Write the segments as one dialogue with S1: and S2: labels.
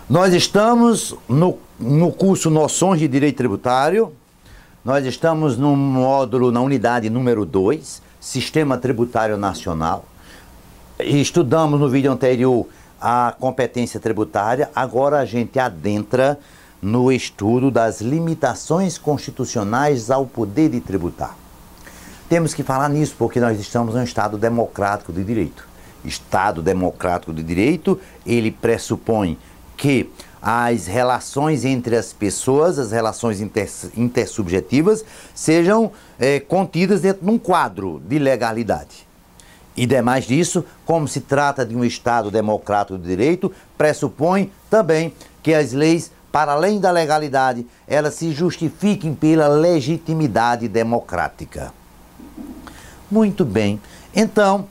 S1: Nós estamos no curso Noções de Direito Tributário. Nós estamos no módulo, na unidade número 2, Sistema Tributário Nacional. Estudamos no vídeo anterior a competência tributária. Agora a gente adentra no estudo das limitações constitucionais ao poder de tributar. Temos que falar nisso porque nós estamos em um Estado democrático de direito. Estado democrático de direito, ele pressupõe que as relações entre as pessoas, as relações intersubjetivas, sejam contidas dentro de um quadro de legalidade. E demais disso, como se trata de um Estado democrático de direito, pressupõe também que as leis, para além da legalidade, elas se justifiquem pela legitimidade democrática. Muito bem. Então,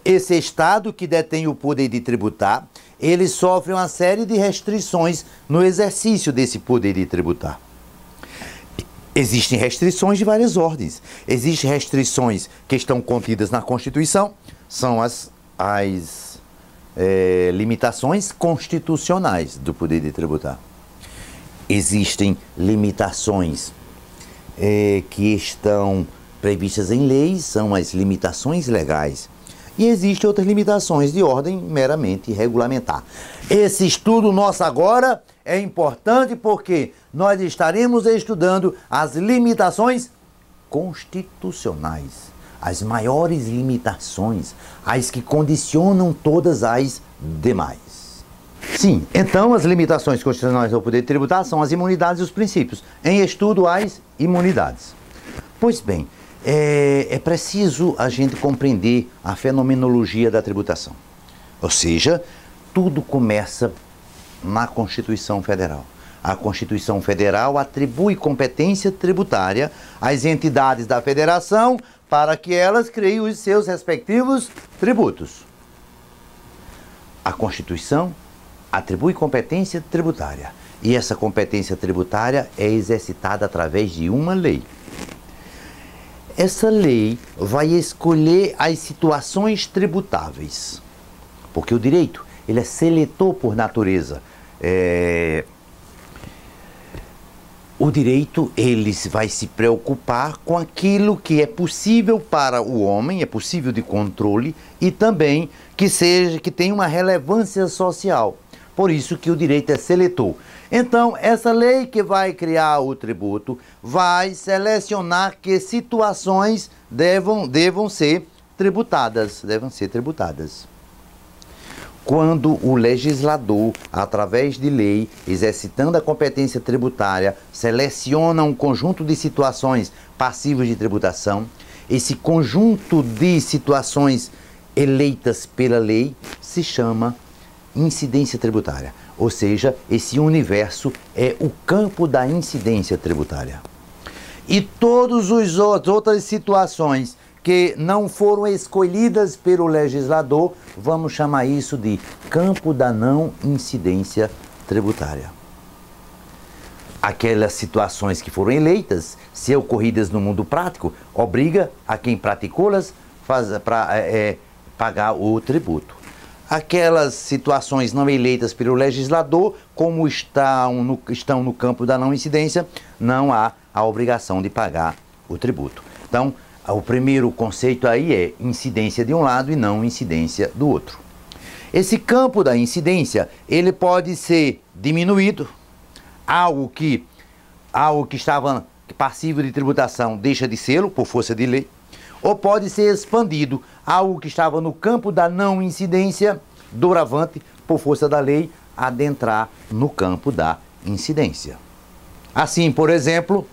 S1: esse Estado que detém o poder de tributar, ele sofre uma série de restrições no exercício desse poder de tributar. Existem restrições de várias ordens. Existem restrições que estão contidas na Constituição, são as limitações constitucionais do poder de tributar. Existem limitações que estão previstas em leis, são as limitações legais. E existem outras limitações de ordem meramente regulamentar. Esse estudo nosso agora é importante porque nós estaremos estudando as limitações constitucionais, as maiores limitações, as que condicionam todas as demais. Sim, então as limitações constitucionais ao poder tributar são as imunidades e os princípios. Em estudo, as imunidades. Pois bem, é preciso a gente compreender a fenomenologia da tributação. Ou seja, tudo começa na Constituição Federal. A Constituição Federal atribui competência tributária às entidades da Federação para que elas criem os seus respectivos tributos. A Constituição atribui competência tributária e essa competência tributária é exercitada através de uma lei. Essa lei vai escolher as situações tributáveis, porque o direito ele é seletor por natureza. O direito ele vai se preocupar com aquilo que é possível para o homem, é possível de controle e também que tenha uma relevância social. Por isso que o direito é seletor. Então, essa lei que vai criar o tributo vai selecionar que situações devam ser tributadas. Quando o legislador, através de lei, exercitando a competência tributária, seleciona um conjunto de situações passíveis de tributação, esse conjunto de situações eleitas pela lei se chama incidência tributária. Ou seja, esse universo é o campo da incidência tributária. E todas as outras situações que não foram escolhidas pelo legislador, vamos chamar isso de campo da não incidência tributária. Aquelas situações que foram eleitas, se ocorridas no mundo prático, obriga a quem praticou-las pagar o tributo. Aquelas situações não eleitas pelo legislador, como estão no campo da não incidência, não há a obrigação de pagar o tributo. Então, o primeiro conceito aí é incidência de um lado e não incidência do outro. Esse campo da incidência, ele pode ser diminuído, algo que estava passível de tributação deixa de ser por força de lei, ou pode ser expandido, algo que estava no campo da não incidência, doravante, por força da lei, adentrar no campo da incidência. Assim, por exemplo,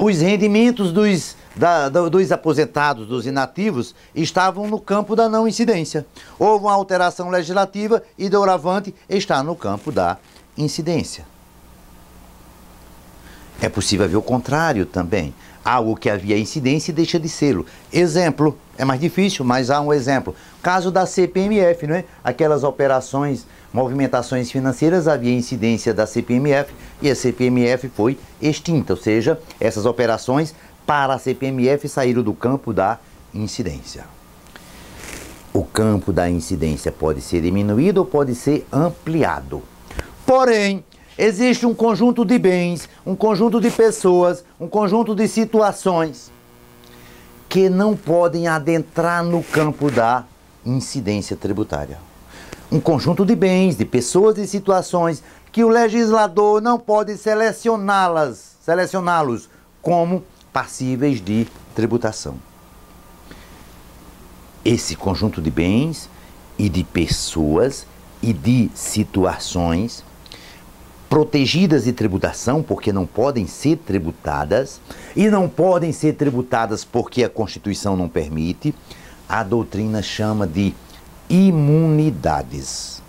S1: os rendimentos dos aposentados, dos inativos, estavam no campo da não incidência. Houve uma alteração legislativa e, doravante, está no campo da incidência. É possível ver o contrário também. Algo que havia incidência deixa de ser. Exemplo, é mais difícil, mas há um exemplo. Caso da CPMF, não é? Aquelas operações, movimentações financeiras, havia incidência da CPMF e a CPMF foi extinta. Ou seja, essas operações para a CPMF saíram do campo da incidência. o campo da incidência pode ser diminuído ou pode ser ampliado. Porém, existe um conjunto de bens, um conjunto de pessoas, um conjunto de situações que não podem adentrar no campo da incidência tributária. Um conjunto de bens, de pessoas e situações que o legislador não pode selecioná-los como passíveis de tributação. Esse conjunto de bens e de pessoas e de situações protegidas de tributação, porque não podem ser tributadas, e não podem ser tributadas porque a Constituição não permite, a doutrina chama de imunidades.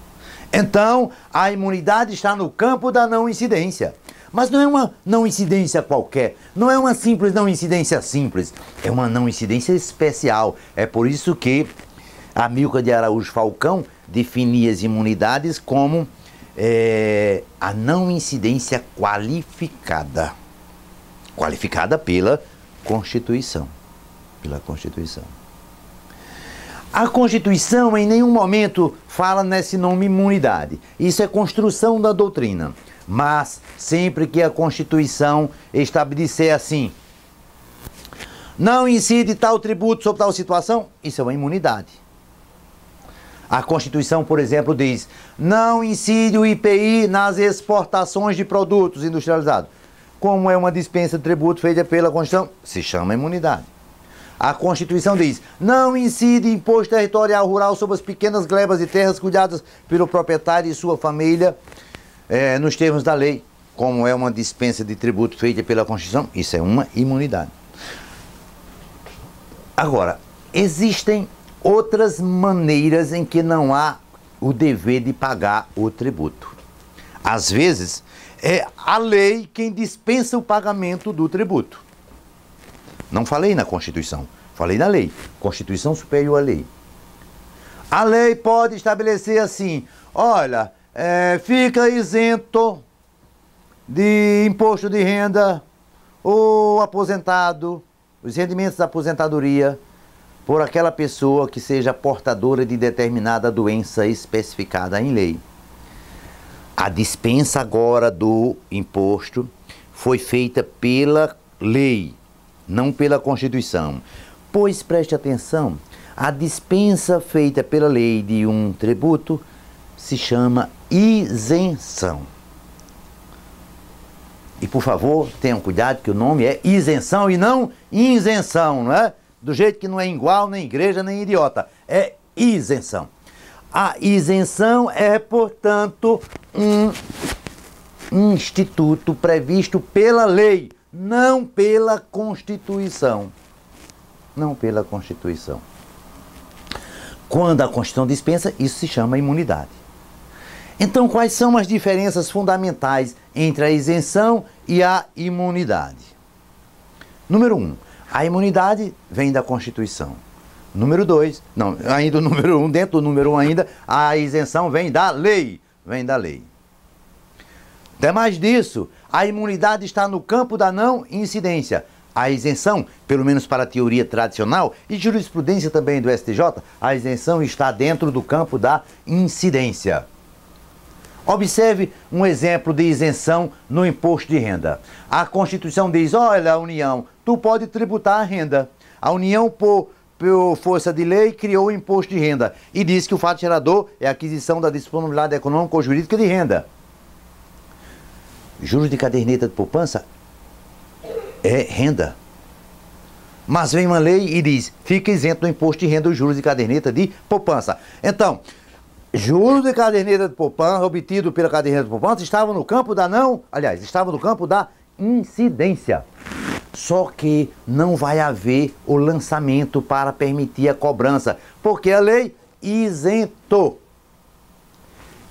S1: Então, a imunidade está no campo da não incidência. Mas não é uma não incidência qualquer, não é uma simples não incidência simples, é uma não incidência especial. É por isso que Amílcar de Araújo Falcão definia as imunidades como a não incidência qualificada. Qualificada pela Constituição. Pela Constituição. A Constituição em nenhum momento fala nesse nome imunidade. Isso é construção da doutrina. Mas sempre que a Constituição estabelecer assim, não incide tal tributo sobre tal situação, isso é uma imunidade. A Constituição, por exemplo, diz, não incide o IPI nas exportações de produtos industrializados. Como é uma dispensa de tributo feita pela Constituição, se chama imunidade. A Constituição diz, não incide imposto territorial rural sobre as pequenas glebas de terras cuidadas pelo proprietário e sua família, nos termos da lei. Como é uma dispensa de tributo feita pela Constituição, isso é uma imunidade. Agora, existem outras maneiras em que não há o dever de pagar o tributo. Às vezes, é a lei quem dispensa o pagamento do tributo. Não falei na Constituição, falei na lei. Constituição superior à lei. A lei pode estabelecer assim, olha, fica isento de imposto de renda o aposentado, os rendimentos da aposentadoria, por aquela pessoa que seja portadora de determinada doença especificada em lei. A dispensa agora do imposto foi feita pela lei, não pela Constituição. Pois preste atenção, a dispensa feita pela lei de um tributo se chama isenção. E por favor, tenham cuidado que o nome é isenção e não isenção, não é? Do jeito que não é igual, nem igreja, nem idiota. É isenção. A isenção é, portanto, um instituto previsto pela lei, não pela Constituição. Não pela Constituição. Quando a Constituição dispensa, isso se chama imunidade. Então, quais são as diferenças fundamentais entre a isenção e a imunidade? Número 1, a imunidade vem da Constituição. Número 2, não, ainda o número 1, dentro do número 1 ainda, a isenção vem da lei. Vem da lei. Até mais disso, a imunidade está no campo da não incidência. A isenção, pelo menos para a teoria tradicional e jurisprudência também do STJ, a isenção está dentro do campo da incidência. Observe um exemplo de isenção no imposto de renda. A Constituição diz, olha, União, tu pode tributar a renda. A União, por força de lei, criou o imposto de renda e diz que o fato gerador é a aquisição da disponibilidade econômica ou jurídica de renda. Juros de caderneta de poupança é renda. Mas vem uma lei e diz, fica isento do imposto de renda os juros de caderneta de poupança. Então, juros de caderneta de poupança, obtido pela caderneta de poupança, estavam no campo da estavam no campo da incidência. Só que não vai haver o lançamento para permitir a cobrança, porque a lei isentou.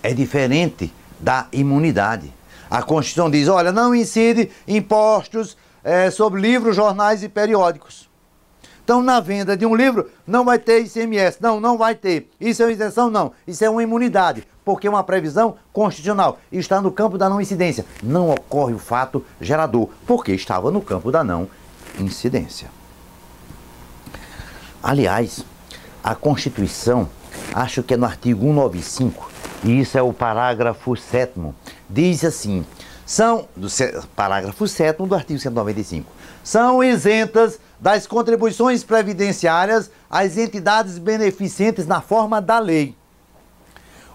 S1: É diferente da imunidade. A Constituição diz, olha, não incide impostos sobre livros, jornais e periódicos. Então, na venda de um livro, não vai ter ICMS. Não, não vai ter. Isso é uma isenção? Não. Isso é uma imunidade, porque é uma previsão constitucional. E está no campo da não incidência. Não ocorre o fato gerador, porque estava no campo da não incidência. Aliás, A Constituição, acho que é no artigo 195, e isso é o parágrafo 7º, diz assim, parágrafo 7º do artigo 195, são isentas das contribuições previdenciárias as entidades beneficentes na forma da lei.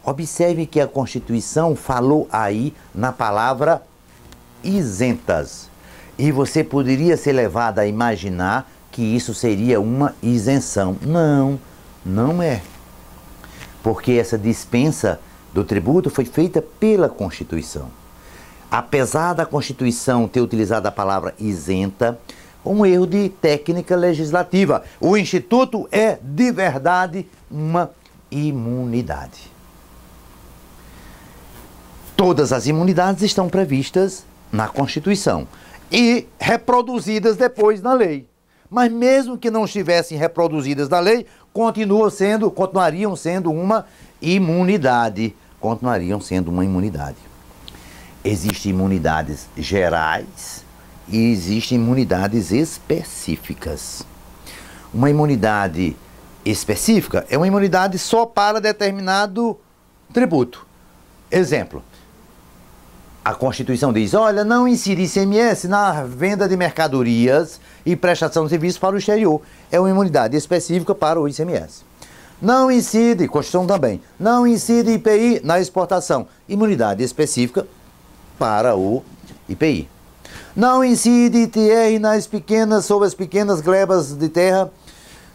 S1: Observe que a Constituição falou aí na palavra isentas. E você poderia ser levado a imaginar que isso seria uma isenção. Não, não é. Porque essa dispensa do tributo foi feita pela Constituição. Apesar da Constituição ter utilizado a palavra isenta, um erro de técnica legislativa. O Instituto é, de verdade, uma imunidade. Todas as imunidades estão previstas na Constituição e reproduzidas depois na lei. Mas mesmo que não estivessem reproduzidas na lei, continuariam sendo uma imunidade. Continuariam sendo uma imunidade. Existem imunidades gerais e existem imunidades específicas. Uma imunidade específica é uma imunidade só para determinado tributo. Exemplo. A Constituição diz, olha, não incide ICMS na venda de mercadorias e prestação de serviços para o exterior. É uma imunidade específica para o ICMS. Não incide, Constituição também, não incide IPI na exportação. Imunidade específica para o IPI. Não incide ITR sobre as pequenas glebas de terra,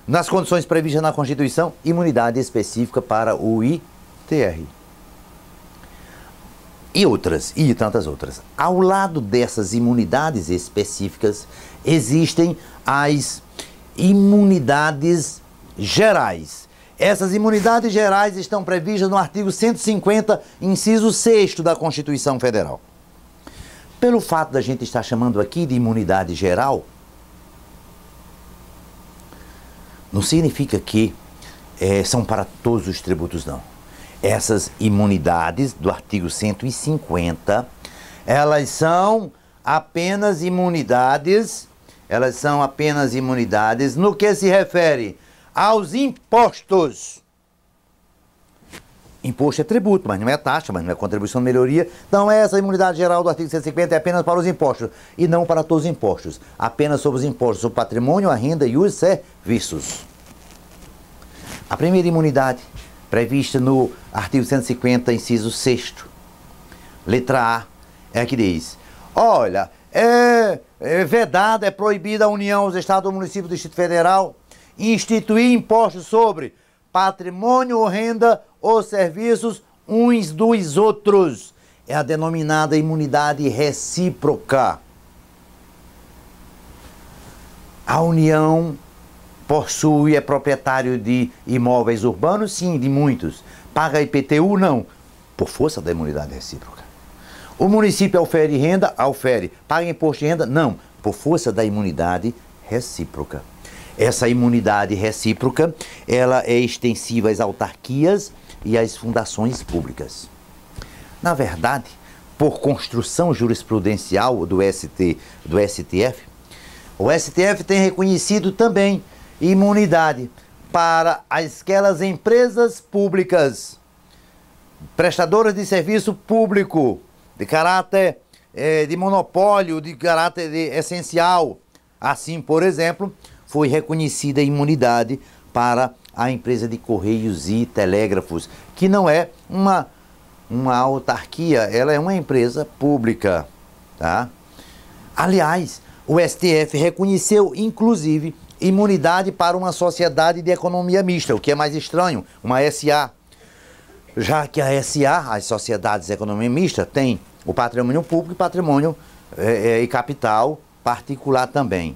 S1: nas condições previstas na Constituição. Imunidade específica para o ITR. E tantas outras. Ao lado dessas imunidades específicas, existem as imunidades gerais. Essas imunidades gerais estão previstas no artigo 150, inciso 6º da Constituição Federal. Pelo fato da gente estar chamando aqui de imunidade geral, não significa que são para todos os tributos, não. Essas imunidades do artigo 150, elas são apenas imunidades no que se refere aos impostos. Imposto é tributo, mas não é taxa, mas não é contribuição de melhoria. Então essa imunidade geral do artigo 150 é apenas para os impostos e não para todos os impostos. Apenas sobre os impostos sobre o patrimônio, a renda e os serviços. A primeira imunidade prevista no artigo 150, inciso 6º, letra A, é a que diz, olha, é vedada, é proibida a União, os Estados, o município do Distrito Federal instituir impostos sobre patrimônio ou renda ou serviços uns dos outros. É a denominada imunidade recíproca. A União possui, é proprietário de imóveis urbanos? Sim, de muitos. Paga IPTU? Não. Por força da imunidade recíproca. O município aufere renda? Aufere. Paga imposto de renda? Não. Por força da imunidade recíproca. Essa imunidade recíproca, ela é extensiva às autarquias e às fundações públicas. Na verdade, por construção jurisprudencial do STF, o STF tem reconhecido também imunidade para aquelas empresas públicas, prestadoras de serviço público, de caráter de monopólio, de caráter essencial. Assim, por exemplo, foi reconhecida a imunidade para a empresa de Correios e Telégrafos, que não é uma autarquia, ela é uma empresa pública, tá? Aliás, o STF reconheceu, inclusive, imunidade para uma sociedade de economia mista, o que é mais estranho, uma SA. Já que a SA, as sociedades de economia mista, tem o patrimônio público e patrimônio e capital particular também.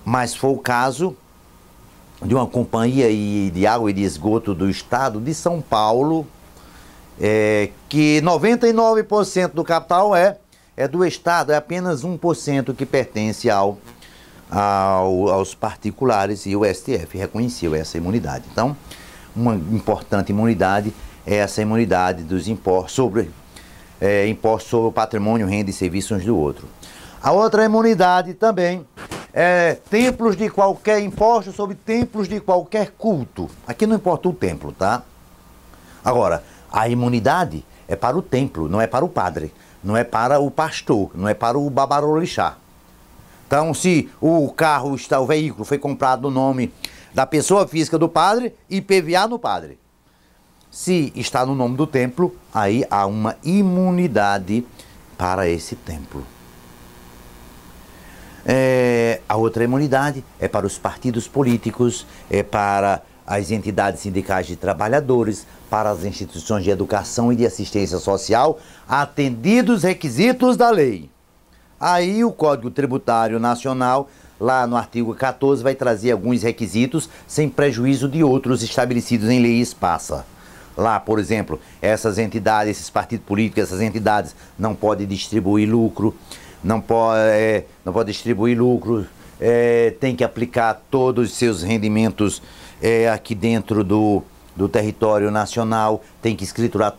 S1: Mas foi o caso de uma companhia de água e de esgoto do estado de São Paulo, que 99% do capital é do estado, é apenas 1% que pertence aos particulares, e o STF reconheceu essa imunidade. Então, uma importante imunidade é essa imunidade dos impostos sobre o patrimônio, renda e serviços uns do outro. A outra imunidade também Templos de qualquer imposto sobre templos de qualquer culto. Aqui não importa o templo, tá? Agora, a imunidade é para o templo, não é para o padre, não é para o pastor, não é para o babarorixá. Então, se o veículo foi comprado no nome da pessoa física do padre, IPVA no padre. Se está no nome do templo, aí há uma imunidade para esse templo. A outra imunidade é para os partidos políticos, é para as entidades sindicais de trabalhadores, para as instituições de educação e de assistência social, atendidos os requisitos da lei. Aí o Código Tributário Nacional, lá no artigo 14, vai trazer alguns requisitos sem prejuízo de outros estabelecidos em lei esparsa. Lá, por exemplo, essas entidades, esses partidos políticos, essas entidades não podem distribuir lucro, não pode distribuir lucro, tem que aplicar todos os seus rendimentos aqui dentro do território nacional, tem que escriturar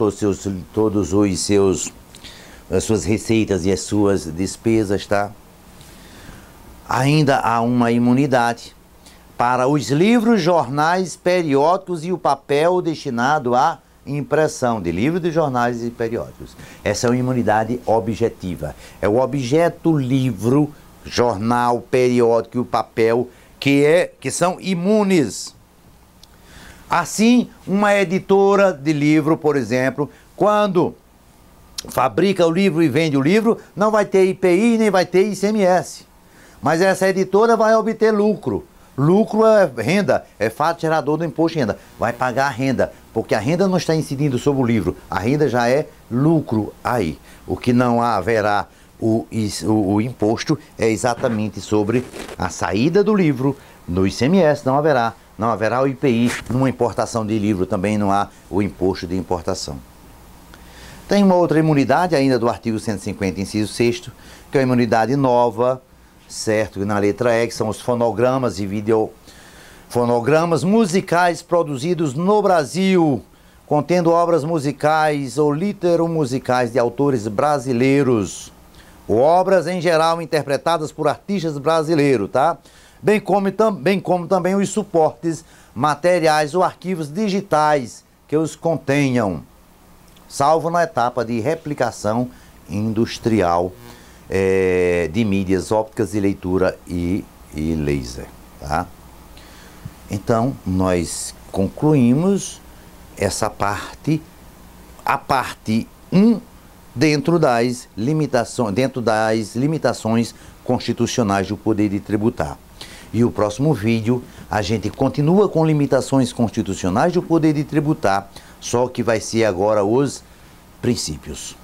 S1: as suas receitas e as suas despesas, tá? Ainda há uma imunidade para os livros, jornais, periódicos e o papel destinado à impressão de livros, de jornais e periódicos. Essa é uma imunidade objetiva. É o objeto livro, jornal, periódico e o papel que são imunes. Assim, uma editora de livro, por exemplo, quando fabrica o livro e vende o livro, não vai ter IPI nem vai ter ICMS. Mas essa editora vai obter lucro. Lucro é renda, é fato gerador do imposto de renda. Vai pagar a renda, porque a renda não está incidindo sobre o livro. A renda já é lucro aí. O que não haverá o imposto é exatamente sobre a saída do livro. No ICMS não haverá o IPI. Numa importação de livro também não há o imposto de importação. Tem uma outra imunidade ainda do artigo 150, inciso 6º, que é a imunidade nova, certo? Na letra E, que são os fonogramas e videofonogramas musicais produzidos no Brasil, contendo obras musicais ou literomusicais de autores brasileiros, ou obras em geral interpretadas por artistas brasileiros, tá? Bem como também os suportes materiais ou arquivos digitais que os contenham, salvo na etapa de replicação industrial de mídias ópticas de leitura e laser, tá? Então, nós concluímos essa parte, a parte 1, dentro das limitações constitucionais do poder de tributar. E o próximo vídeo, a gente continua com limitações constitucionais do poder de tributar, só que vai ser agora os princípios.